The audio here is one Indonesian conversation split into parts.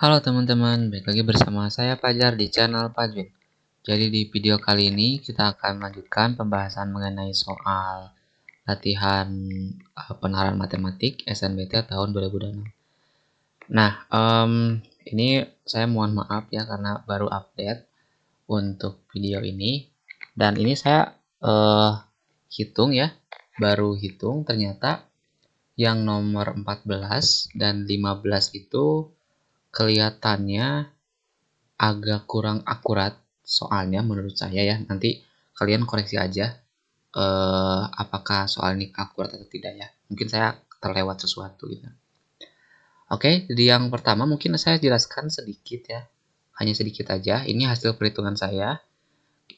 Halo teman-teman, balik lagi bersama saya Fajar di channel Fajwin. Jadi di video kali ini kita akan melanjutkan pembahasan mengenai soal latihan penalaran matematik SNBT tahun 2026. Nah, ini saya mohon maaf ya karena baru update untuk video ini. Dan ini saya hitung ya, baru hitung ternyata yang nomor 14 dan 15 itu kelihatannya agak kurang akurat soalnya menurut saya ya. Nanti kalian koreksi aja apakah soal ini akurat atau tidak ya. Mungkin saya terlewat sesuatu gitu. Oke, jadi yang pertama mungkin saya jelaskan sedikit ya. Hanya sedikit aja. Ini hasil perhitungan saya.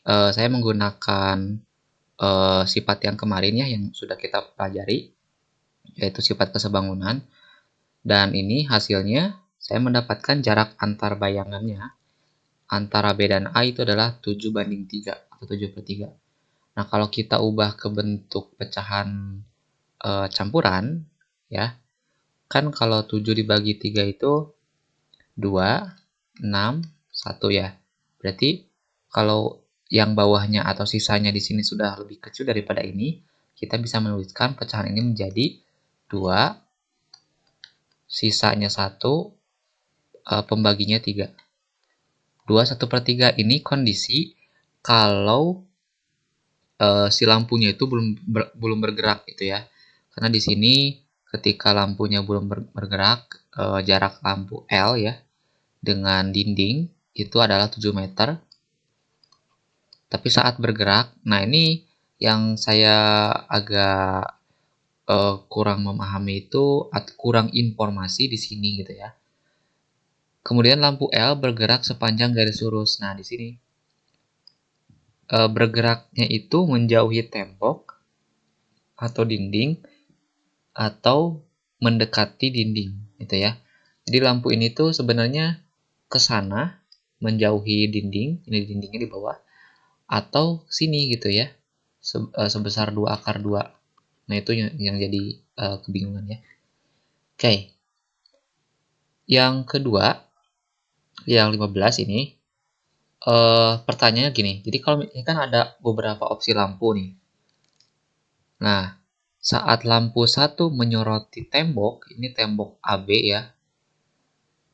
Saya menggunakan sifat yang kemarin ya yang sudah kita pelajari, yaitu sifat kesebangunan. Dan ini hasilnya saya mendapatkan jarak antar bayangannya antara B dan A itu adalah 7/3 atau 7/3. Nah, kalau kita ubah ke bentuk pecahan campuran, ya, kan kalau 7 dibagi 3 itu 2, 6, 1 ya. Berarti kalau yang bawahnya atau sisanya di sini sudah lebih kecil daripada ini, kita bisa menuliskan pecahan ini menjadi 2, sisanya 1, pembaginya 3. 2/1/3 ini kondisi kalau si lampunya itu belum bergerak gitu ya. Karena di sini ketika lampunya belum bergerak, jarak lampu L ya dengan dinding itu adalah 7 meter. Tapi saat bergerak, nah ini yang saya agak kurang memahami itu kurang informasi di sini gitu ya. Kemudian lampu L bergerak sepanjang garis lurus. Nah, di sini bergeraknya itu menjauhi tembok atau dinding atau mendekati dinding gitu ya. Jadi lampu ini tuh sebenarnya ke sana menjauhi dinding, ini dindingnya di bawah, atau sini gitu ya. Sebesar 2/2. Nah, itu yang jadi kebingungan ya. Oke. Yang kedua, yang 15 ini pertanyaannya gini. Jadi kalau ini kan ada beberapa opsi lampu nih. Nah, saat lampu satu menyoroti tembok, ini tembok AB ya,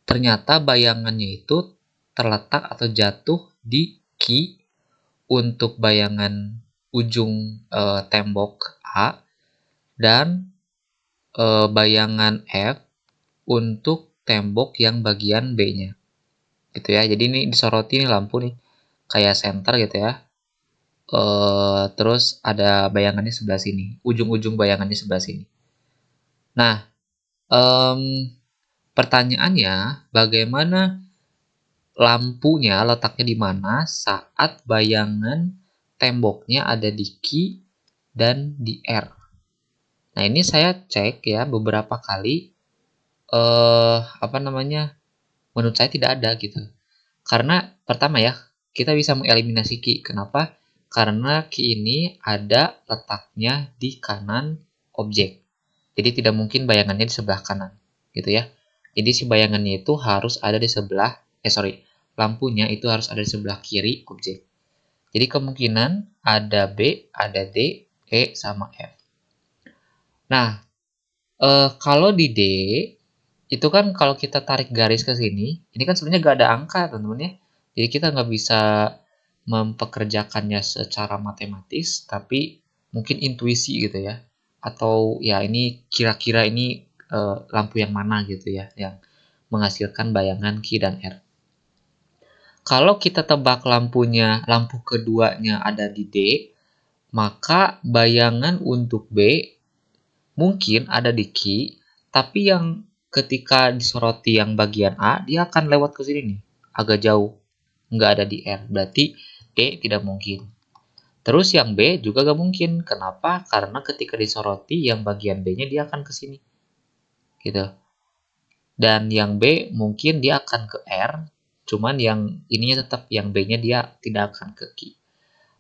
ternyata bayangannya itu terletak atau jatuh di Q untuk bayangan ujung tembok A dan bayangan F untuk tembok yang bagian B-nya. Gitu ya. Jadi ini disoroti nih lampu nih kayak senter gitu ya. Terus ada bayangannya sebelah sini, ujung-ujung bayangannya sebelah sini. Nah, pertanyaannya bagaimana lampunya letaknya di mana saat bayangan temboknya ada di Q dan di R. Nah, ini saya cek ya beberapa kali menurut saya tidak ada gitu. Karena pertama ya, kita bisa mengeliminasi Q. Kenapa? Karena Q ini ada letaknya di kanan objek. Jadi tidak mungkin bayangannya di sebelah kanan, gitu ya. Jadi si bayangannya itu harus ada di sebelah, lampunya itu harus ada di sebelah kiri objek. Jadi kemungkinan ada B, ada D, E, sama F. Nah, kalau di D, itu kan kalau kita tarik garis ke sini, ini kan sebenarnya gak ada angka teman-teman ya. Jadi kita nggak bisa mempekerjakannya secara matematis, tapi mungkin intuisi gitu ya. Atau ya ini kira-kira ini lampu yang mana gitu ya, yang menghasilkan bayangan Q dan R. Kalau kita tebak lampu keduanya ada di D, maka bayangan untuk B mungkin ada di Q, tapi yang ketika disoroti yang bagian A, dia akan lewat ke sini nih, agak jauh, nggak ada di R. Berarti D tidak mungkin. Terus yang B juga nggak mungkin. Kenapa? Karena ketika disoroti yang bagian B-nya dia akan ke sini, gitu. Dan yang B mungkin dia akan ke R, cuman yang ininya tetap yang B-nya dia tidak akan ke Q.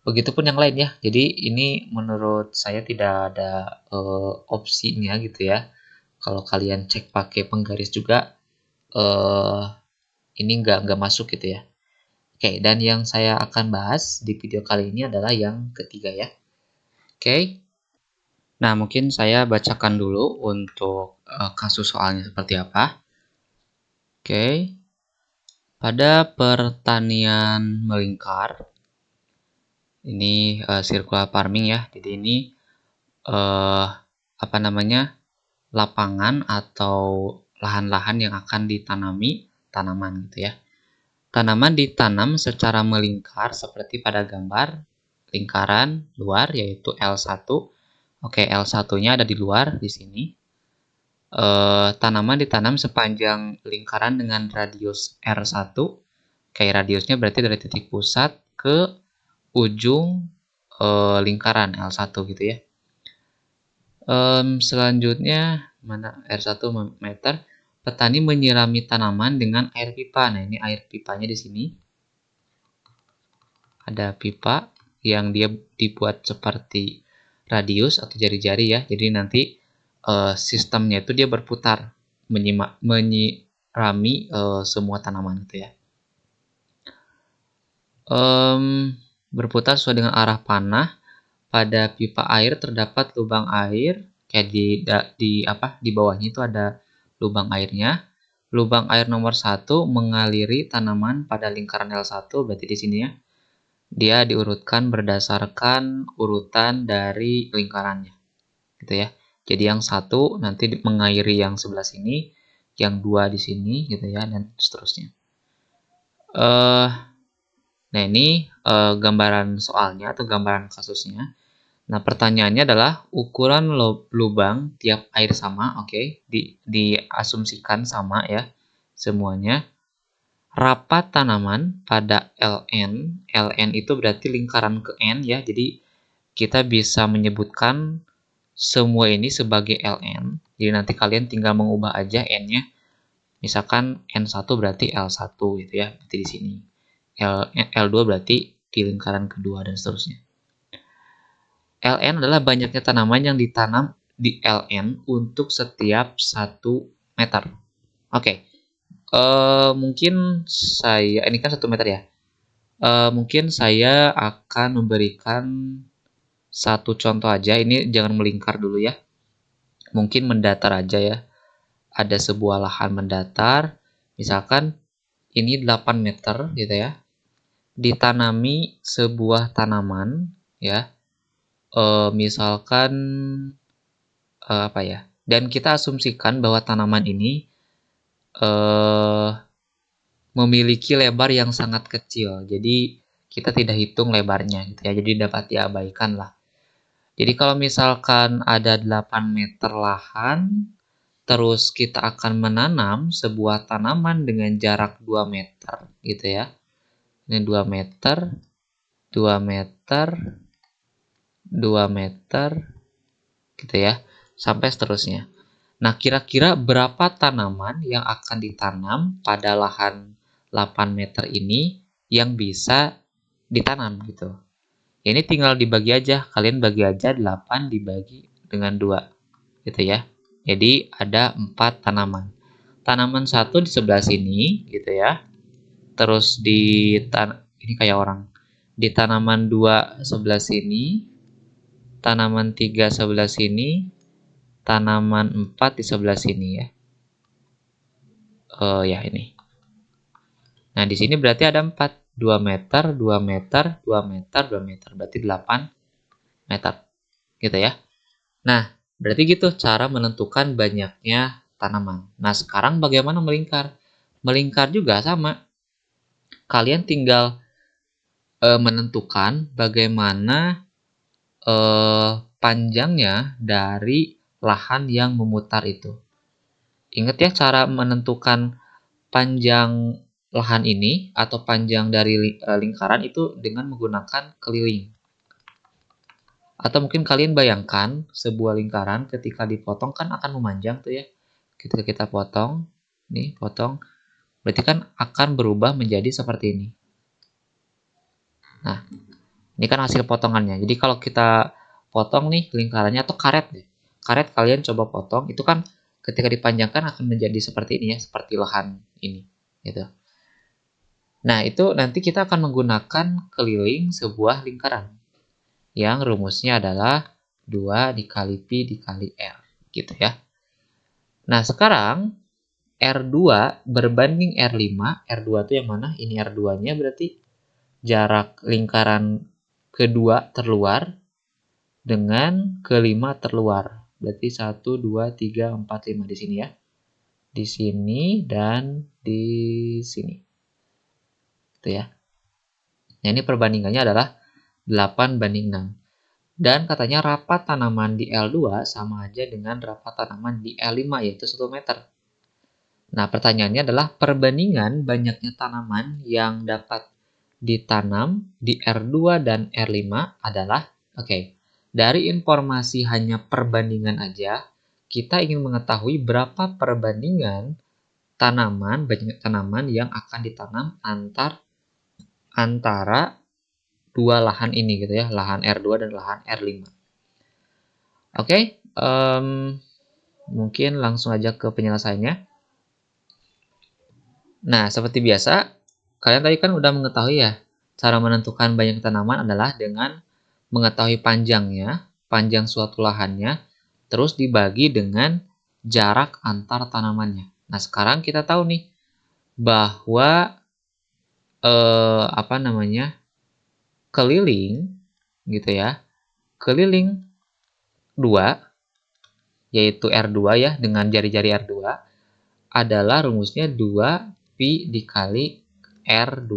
Begitupun yang lain ya. Jadi ini menurut saya tidak ada opsinya gitu ya. Kalau kalian cek pakai penggaris juga ini nggak masuk gitu ya. Oke, dan yang saya akan bahas di video kali ini adalah yang ketiga ya. Oke. Nah, mungkin saya bacakan dulu untuk kasus soalnya seperti apa. Oke. Pada pertanian melingkar, ini circular farming ya. Jadi ini apa namanya? Lapangan atau lahan-lahan yang akan ditanami tanaman gitu ya. Tanaman ditanam secara melingkar seperti pada gambar lingkaran luar yaitu L1. Oke, L1-nya ada di luar di sini. Tanaman ditanam sepanjang lingkaran dengan radius R1. Kayak radiusnya berarti dari titik pusat ke ujung lingkaran L1 gitu ya. Selanjutnya mana R1 meter, petani menyirami tanaman dengan air pipa. Nah, ini air pipanya di sini. Ada pipa yang dia dibuat seperti radius atau jari-jari ya. Jadi nanti sistemnya itu dia berputar menyirami semua tanaman gitu ya. Berputar sesuai dengan arah panah. Pada pipa air terdapat lubang air, kayak di bawahnya itu ada lubang airnya. Lubang air nomor 1 mengaliri tanaman pada lingkaran L1, berarti di sini ya. Dia diurutkan berdasarkan urutan dari lingkarannya, gitu ya. Jadi yang 1 nanti mengairi yang sebelah sini, yang 2 di sini, gitu ya, dan seterusnya. Nah ini gambaran soalnya atau gambaran kasusnya. Nah, pertanyaannya adalah ukuran lubang tiap air sama, oke, diasumsikan sama ya semuanya. Rapat tanaman pada LN, LN itu berarti lingkaran ke N ya, jadi kita bisa menyebutkan semua ini sebagai LN. Jadi nanti kalian tinggal mengubah aja N-nya. Misalkan N1 berarti L1 gitu ya, berarti di sini. L2 berarti di lingkaran kedua dan seterusnya. LN adalah banyaknya tanaman yang ditanam di LN untuk setiap 1 meter. Oke, mungkin saya, ini kan 1 meter ya. Mungkin saya akan memberikan satu contoh aja. Ini jangan melingkar dulu ya. Mungkin mendatar aja ya. Ada sebuah lahan mendatar. Misalkan ini 8 meter gitu ya. Ditanami sebuah tanaman ya. Misalkan apa ya? Dan kita asumsikan bahwa tanaman ini memiliki lebar yang sangat kecil. Jadi kita tidak hitung lebarnya gitu ya. Jadi dapat diabaikan lah. Jadi kalau misalkan ada 8 meter lahan, terus kita akan menanam sebuah tanaman dengan jarak 2 meter gitu ya. Ini 2 meter, 2 meter, 2 meter gitu ya, sampai seterusnya. Nah, kira-kira berapa tanaman yang akan ditanam pada lahan 8 meter ini yang bisa ditanam gitu. Ini tinggal dibagi aja, kalian bagi aja 8 dibagi dengan 2 gitu ya. Jadi ada 4 tanaman. Tanaman 1 di sebelah sini gitu ya. Terus ini kayak orang. Di tanaman 2 sebelah sini, tanaman 3 sebelah sini, tanaman 4 di sebelah sini ya. Ya ini. Nah, di sini berarti ada 4. 2 meter, 2 meter, 2 meter, 2 meter. Berarti 8 meter. Gitu ya. Nah, berarti gitu cara menentukan banyaknya tanaman. Nah, sekarang bagaimana melingkar? Melingkar juga sama. Kalian tinggal menentukan bagaimana panjangnya dari lahan yang memutar itu. Ingat ya cara menentukan panjang lahan ini atau panjang dari lingkaran itu dengan menggunakan keliling. Atau mungkin kalian bayangkan sebuah lingkaran ketika dipotong kan akan memanjang tuh ya. Ketika kita potong, nih potong, berarti kan akan berubah menjadi seperti ini. Nah, ini kan hasil potongannya. Jadi kalau kita potong nih lingkarannya atau karet deh. Karet kalian coba potong, itu kan ketika dipanjangkan akan menjadi seperti ini ya, seperti lahan ini gitu. Nah, itu nanti kita akan menggunakan keliling sebuah lingkaran yang rumusnya adalah 2 dikali Pi dikali R, gitu ya. Nah, sekarang R2 berbanding R5, R2 itu yang mana? Ini R2-nya berarti jarak lingkaran kedua terluar dengan kelima terluar. Berarti 1, 2, 3, 4, 5 di sini ya. Di sini dan di sini. Itu ya. Nah, ini perbandingannya adalah 8 banding 6. Dan katanya rapat tanaman di L2 sama aja dengan rapat tanaman di L5, yaitu 1 meter. Nah, pertanyaannya adalah perbandingan banyaknya tanaman yang dapat ditanam di R2 dan R5 adalah, dari informasi hanya perbandingan aja, kita ingin mengetahui berapa perbandingan banyak tanaman yang akan ditanam antara dua lahan ini gitu ya, lahan R2 dan lahan R5. Mungkin langsung aja ke penyelesaiannya. Nah, seperti biasa, kalian tadi kan udah mengetahui ya, cara menentukan banyak tanaman adalah dengan mengetahui panjang suatu lahannya, terus dibagi dengan jarak antar tanamannya. Nah, sekarang kita tahu nih bahwa keliling gitu ya. Keliling 2 yaitu R2 ya, dengan jari-jari R2 adalah rumusnya 2 Pi dikali R2.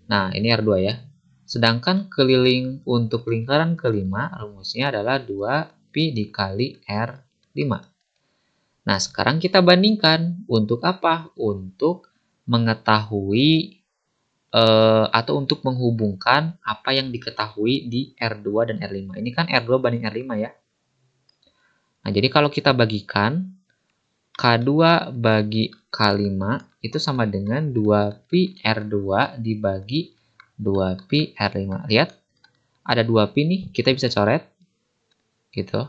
Nah, ini R2 ya. Sedangkan keliling untuk lingkaran kelima rumusnya adalah 2 Pi dikali R5. Nah, sekarang kita bandingkan. Untuk apa? Untuk mengetahui atau untuk menghubungkan apa yang diketahui di R2 dan R5. Ini kan R2 banding R5 ya. Nah, jadi kalau kita bagikan K2 bagi K5 itu sama dengan 2Pi R2 dibagi 2Pi R5. Lihat, ada 2Pi nih, kita bisa coret. Gitu.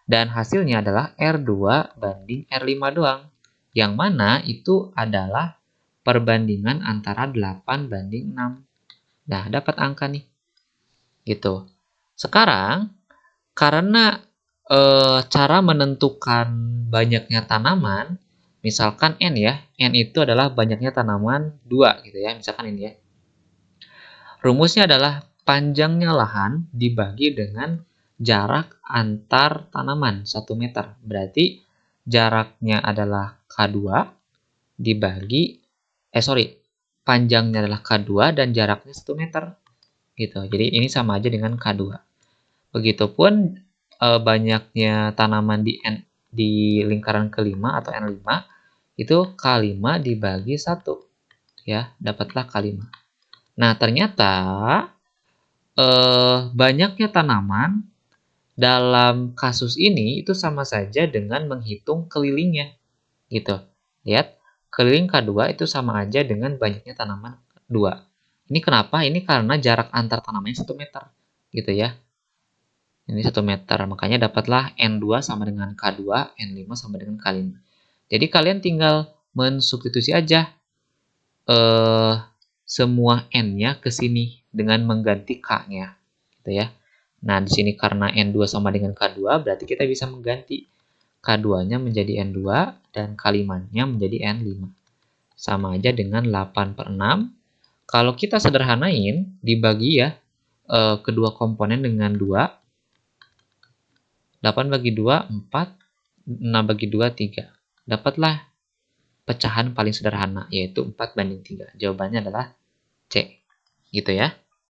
Dan hasilnya adalah R2 banding R5 doang. Yang mana itu adalah perbandingan antara 8 banding 6. Nah, dapat angka nih. Gitu. Sekarang, karena cara menentukan banyaknya tanaman, misalkan N ya, N itu adalah banyaknya tanaman 2 gitu ya, misalkan ini ya. Rumusnya adalah panjangnya lahan dibagi dengan jarak antar tanaman 1 meter. Berarti jaraknya adalah K2 dibagi, panjangnya adalah K2 dan jaraknya 1 meter. Gitu. Jadi ini sama aja dengan K2. Begitupun banyaknya tanaman di lingkaran kelima atau N5 itu K5 dibagi 1 ya, dapatlah K5. Nah, ternyata banyaknya tanaman dalam kasus ini itu sama saja dengan menghitung kelilingnya gitu. Lihat, keliling K2 itu sama aja dengan banyaknya tanaman 2. Ini kenapa? Ini karena jarak antar tanamannya 1 meter gitu ya. Ini 1 meter, makanya dapatlah N2 sama dengan K2, N5 sama dengan K5. Jadi kalian tinggal mensubstitusi aja semua N-nya ke sini dengan mengganti K-nya. Gitu ya. Nah, di sini karena N2 sama dengan K2, berarti kita bisa mengganti K2-nya menjadi N2 dan K5-nya menjadi N5. Sama aja dengan 8/6. Kalau kita sederhanain, dibagi ya kedua komponen dengan 2. 8 bagi 2, 4. 6 bagi 2, 3. Dapatlah pecahan paling sederhana, yaitu 4/3. Jawabannya adalah C. Gitu ya.